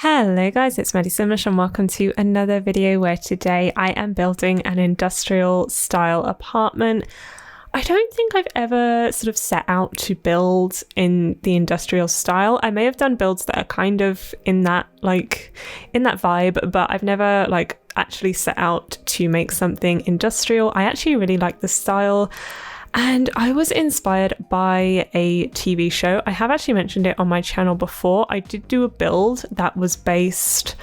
Hello guys, it's Maddie Simlish and welcome to another video where today I am building an industrial style apartment. I don't think I've ever sort of set out to build in the industrial style. I may have done builds that are kind of in that vibe, but I've never actually set out to make something industrial. I actually really like the style. And I was inspired by a TV show. I have actually mentioned it on my channel before. I did do a build that was based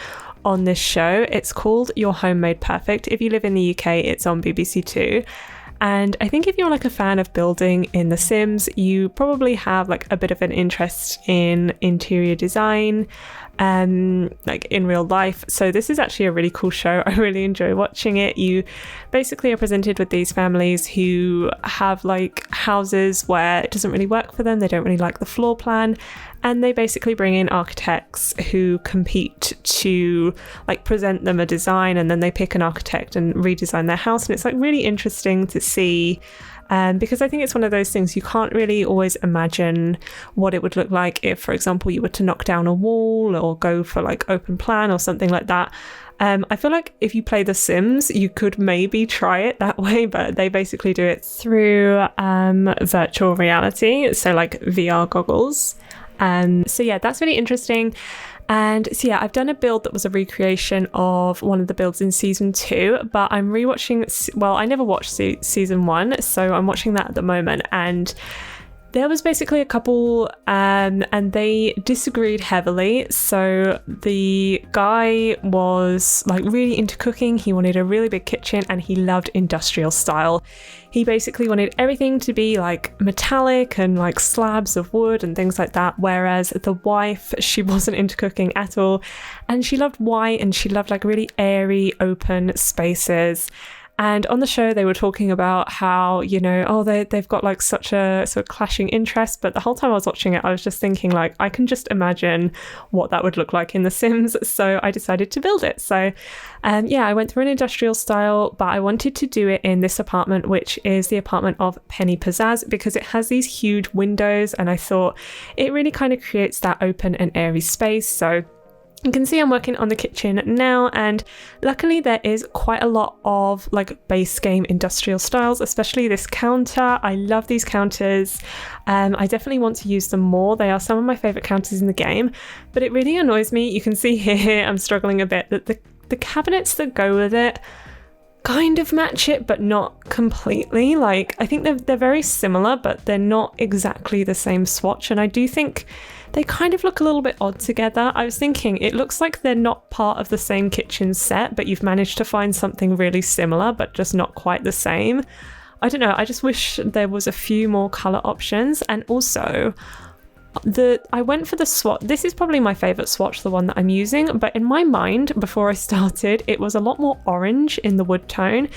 on this show. It's called Your Home Made Perfect. If you live in the UK, it's on BBC Two. And I think if you're a fan of building in The Sims, you probably have a bit of an interest in interior design, in real life. So this is actually a really cool show. I really enjoy watching it. You basically are presented with these families who have houses where it doesn't really work for them. They don't really like the floor plan. And they basically bring in architects who compete to present them a design, and then they pick an architect and redesign their house. And it's really interesting to see, because I think it's one of those things you can't really always imagine what it would look like if, for example, you were to knock down a wall or go for open plan or something like that. I feel like if you play The Sims, you could maybe try it that way, but they basically do it through virtual reality, so VR goggles. So yeah, that's really interesting. And so yeah, I've done a build that was a recreation of one of the builds in season 2, but I'm rewatching, I never watched season 1, so I'm watching that at the moment. And there was basically a couple and they disagreed heavily. So the guy was really into cooking. He wanted a really big kitchen and he loved industrial style. He basically wanted everything to be metallic and slabs of wood and things like that. Whereas the wife, she wasn't into cooking at all. And she loved white and she loved really airy, open spaces. And on the show, they were talking about how, they've got such a sort of clashing interest. But the whole time I was watching it, I was just thinking I can just imagine what that would look like in The Sims. So I decided to build it. So I went through an industrial style, but I wanted to do it in this apartment, which is the apartment of Penny Pizzazz, because it has these huge windows. And I thought it really kind of creates that open and airy space. So you can see I'm working on the kitchen now, and luckily there is quite a lot of base game industrial styles, especially this counter. I love these counters. I definitely want to use them more. They are some of my favorite counters in the game, but it really annoys me. You can see here I'm struggling a bit that the cabinets that go with it kind of match it, but not completely. I think they're very similar, but they're not exactly the same swatch, and I do think they kind of look a little bit odd together. I was thinking it looks like they're not part of the same kitchen set, but you've managed to find something really similar, but just not quite the same. I don't know, I just wish there was a few more color options. And also I went for the swatch. This is probably my favorite swatch, the one that I'm using, but in my mind before I started, it was a lot more orange in the wood tone.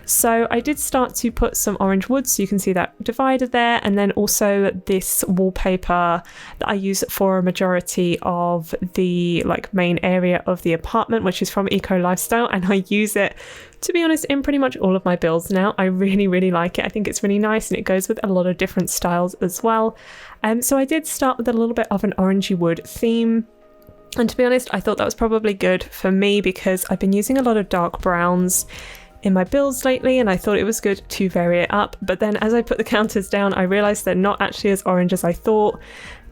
So I did start to put some orange wood, so you can see that divider there, and then also this wallpaper that I use for a majority of the main area of the apartment, which is from Eco Lifestyle, and I use it, to be honest, in pretty much all of my builds now. I really, really like it. I think it's really nice, and it goes with a lot of different styles as well. So I did start with a little bit of an orangey wood theme. And to be honest, I thought that was probably good for me because I've been using a lot of dark browns in my builds lately, and I thought it was good to vary it up. But then as I put the counters down, I realized they're not actually as orange as I thought,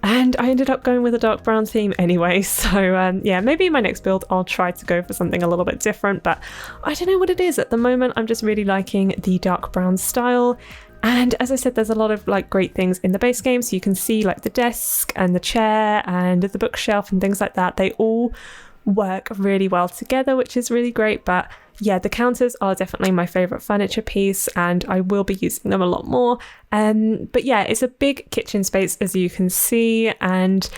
and I ended up going with a dark brown theme anyway. So maybe in my next build I'll try to go for something a little bit different, but I don't know what it is at the moment. I'm just really liking the dark brown style. And as I said, there's a lot of great things in the base game, so you can see the desk and the chair and the bookshelf and things like that. They all work really well together, which is really great. But yeah, the counters are definitely my favorite furniture piece, and I will be using them a lot more. But yeah, it's a big kitchen space, as you can see, and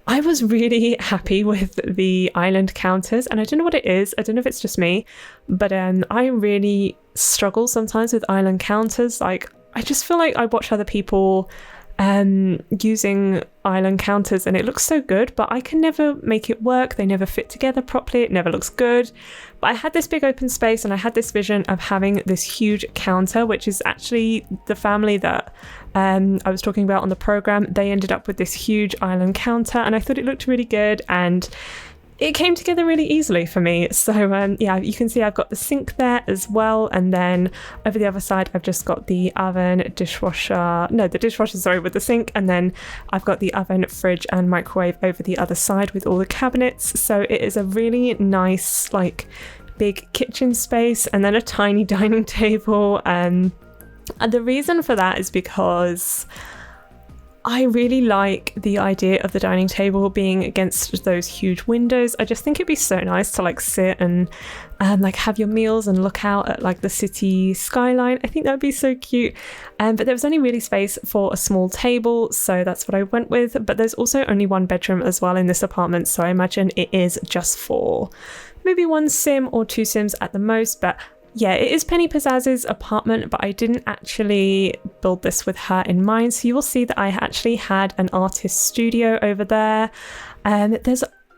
I was really happy with the island counters, and I don't know what it is. I don't know if it's just me, but I really struggle sometimes with island counters. I just feel like I watch other people using island counters and it looks so good, but I can never make it work. They never fit together properly. It never looks good. But I had this big open space and I had this vision of having this huge counter, which is actually the family that I was talking about on the program. They ended up with this huge island counter and I thought it looked really good. And it came together really easily for me. So yeah, you can see I've got the sink there as well, and then over the other side I've just got the oven, the dishwasher, sorry, with the sink, and then I've got the oven, fridge and microwave over the other side with all the cabinets. So it is a really nice, like, big kitchen space, and then a tiny dining table. And the reason for that is because I really like the idea of the dining table being against those huge windows. I just think it'd be so nice to like sit and like have your meals and look out at like the city skyline. I think that would be so cute. But there was only really space for a small table, so that's what I went with. But there's also only one bedroom as well in this apartment, so I imagine it is just for maybe one sim or two sims at the most. But yeah, it is Penny Pizzazz's apartment, but I didn't actually build this with her in mind. So you will see that I actually had an artist studio over there. And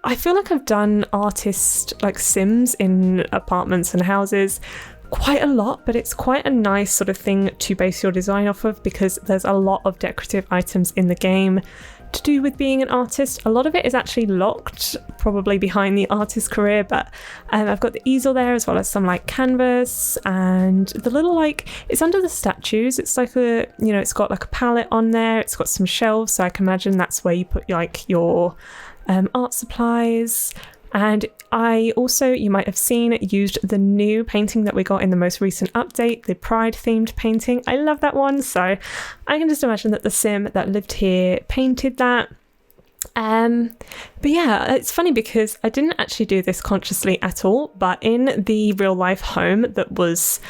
I feel like I've done artist like sims in apartments and houses quite a lot, but it's quite a nice sort of thing to base your design off of, because there's a lot of decorative items in the game to do with being an artist. A lot of it is actually locked, probably behind the artist career, but I've got the easel there, as well as some like canvas, and the little like, it's under the statues, it's like a, you know, it's got like a palette on there, it's got some shelves, so I can imagine that's where you put like your art supplies. And I also, you might have seen, used the new painting that we got in the most recent update, the Pride themed painting. I love that one, so I can just imagine that the sim that lived here painted that. But yeah, it's funny because I didn't actually do this consciously at all, but in the real life home that was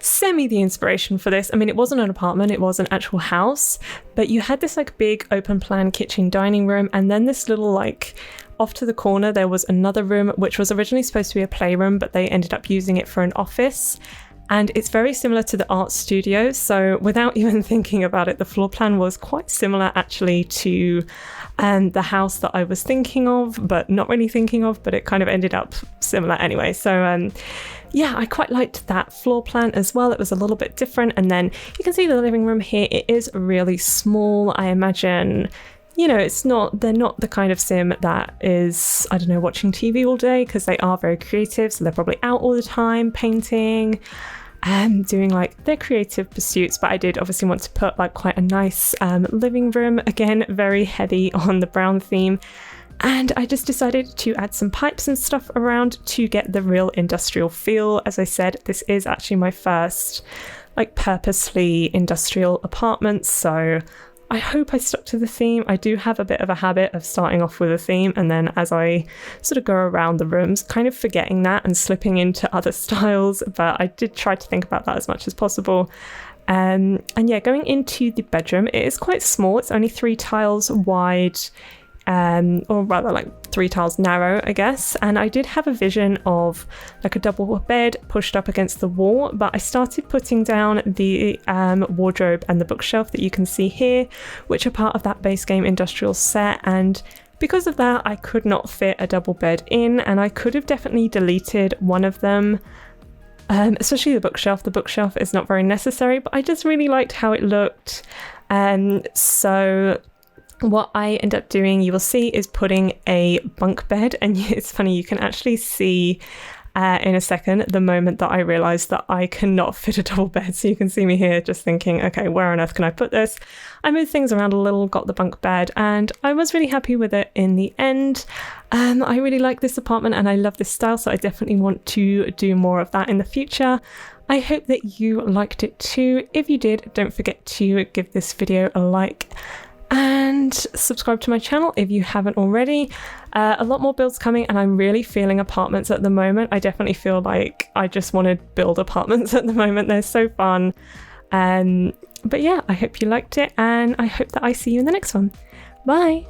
semi the inspiration for this, I mean, it wasn't an apartment, it was an actual house, but you had this like big open plan kitchen dining room, and then this little like off to the corner there was another room which was originally supposed to be a playroom, but they ended up using it for an office. And it's very similar to the art studio, so without even thinking about it, the floor plan was quite similar actually to the house that I was thinking of, but not really thinking of, but it kind of ended up similar anyway. So yeah, I quite liked that floor plan as well. It was a little bit different. And then you can see the living room here, it is really small. I imagine, you know, they're not the kind of sim that is, I don't know, watching TV all day, because they are very creative, so they're probably out all the time painting and doing like their creative pursuits. But I did obviously want to put like quite a nice living room, again very heavy on the brown theme, and I just decided to add some pipes and stuff around to get the real industrial feel. As I said, this is actually my first like purposely industrial apartment, so I hope I stuck to the theme. I do have a bit of a habit of starting off with a theme, and then as I sort of go around the rooms, kind of forgetting that and slipping into other styles, but I did try to think about that as much as possible. And yeah, going into the bedroom, it is quite small. It's only 3 tiles wide, or rather like 3 tiles narrow, I guess. And I did have a vision of like a double bed pushed up against the wall, but I started putting down the wardrobe and the bookshelf that you can see here, which are part of that base game industrial set. And because of that, I could not fit a double bed in, and I could have definitely deleted one of them. Especially the bookshelf. The bookshelf is not very necessary, but I just really liked how it looked. So what I end up doing, you will see, is putting a bunk bed. And it's funny, you can actually see in a second the moment that I realized that I cannot fit a double bed. So you can see me here just thinking, okay, where on earth can I put this? I moved things around a little, got the bunk bed, and I was really happy with it in the end. I really like this apartment and I love this style, so I definitely want to do more of that in the future. I hope that you liked it too. If you did, don't forget to give this video a like and subscribe to my channel if you haven't already. A lot more builds coming, and I'm really feeling apartments at the moment. I definitely feel like I just want to build apartments at the moment. They're so fun. But yeah, I hope you liked it, and I hope that I see you in the next one. Bye!